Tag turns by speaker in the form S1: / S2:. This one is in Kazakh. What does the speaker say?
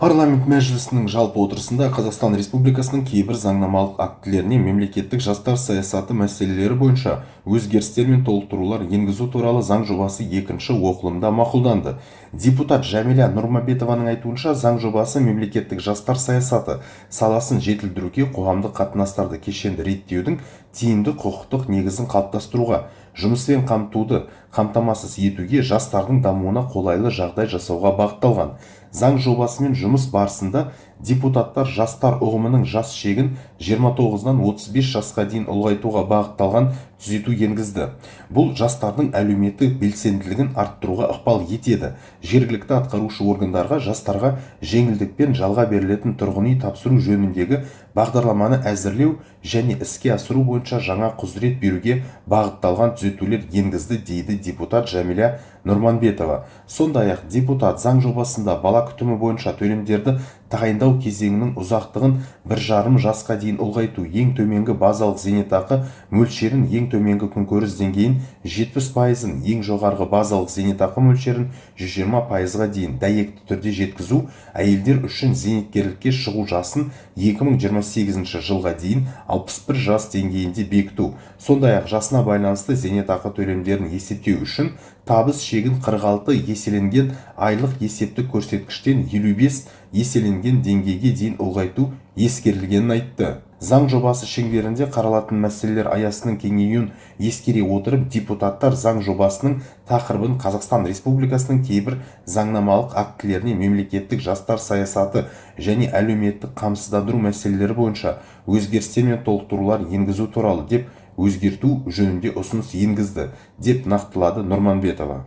S1: Парламент мәжілісінің жалпы отырысында Қазақстан Республикасының кейбір заңнамалық актілеріне мемлекеттік жастар саясаты мәселелері бойынша өзгерістер мен толықтырулар енгізу туралы заң жобасы екінші оқылымда мақұлданды. Депутат Жәмила Нұрмабетованың айтуынша, заң жобасы мемлекеттік жастар саясаты саласын жетілдіруге, қоғамдық қатынастарды кешенді реттеудің тиімді құқықтық негізін қалыптастыруға, жұмыспен қамтуды қамтамасыз етуге, жастардың дамуына қолайлы жағдай жасауға бағытталған. Заң жобасымен жұмыс барысында депутаттар жастар ұғымының жас шегін 29-нан 35 жасқа дейін ұлғайтуға бағытталған түзету енгізді. Бұл жастардың әлеуметтік белсенділігін арттыруға ықпал етеді. Жергілікті атқарушы органдарға жастарға жеңілдікпен жалға берілетін тұрғын үй тапсыру жөніндегі бағдарламаны әзірлеу және іске асыру бойынша жаңа құзырет беруге бағытталған түзетулер енгізді, дейді депутат Жәмила Нұрманбетова. Сондай-ақ депутат заң жобасында бала күтімі бойынша төлемдерді тағайындау кезеңінің ұзақтығын 1,5 жасқа дейін ұлғайту, ең төменгі базалық зейнетақы мөлшерін, ең төменгі күнкөріс деңгейін 70%, ең жоғарғы базалық зейнетақы мөлшерін 120%-ға дейін дәйекті түрде жеткізу, әйелдер үшін зейнеткерлікке шығу жасын 2028 жылға дейін 61 жас деңгейінде бекіту. Сондай-ақ жасына байланысты зейнетақы төлемдерін есептеу үшін табыс шегін 46 еселенген айлық есептік көрсеткіштен 55 еселенген деңгейге дейін ұлғайту ескерілгенін айтты. Заң жобасы шеңберінде қаралатын мәселелер аясының кеңеюін ескере отырып, депутаттар заң жобасының тақырыбын Қазақстан Республикасының кейбір заңнамалық актілеріне мемлекеттік жастар саясаты және әлеуметтік қамсыздандыру мәселелері бойынша өзгерістер мен толықтырулар енгізу туралы деп өзгерту жөнінде ұсыныс енгізді, деп нақтылады Нұрманбетова.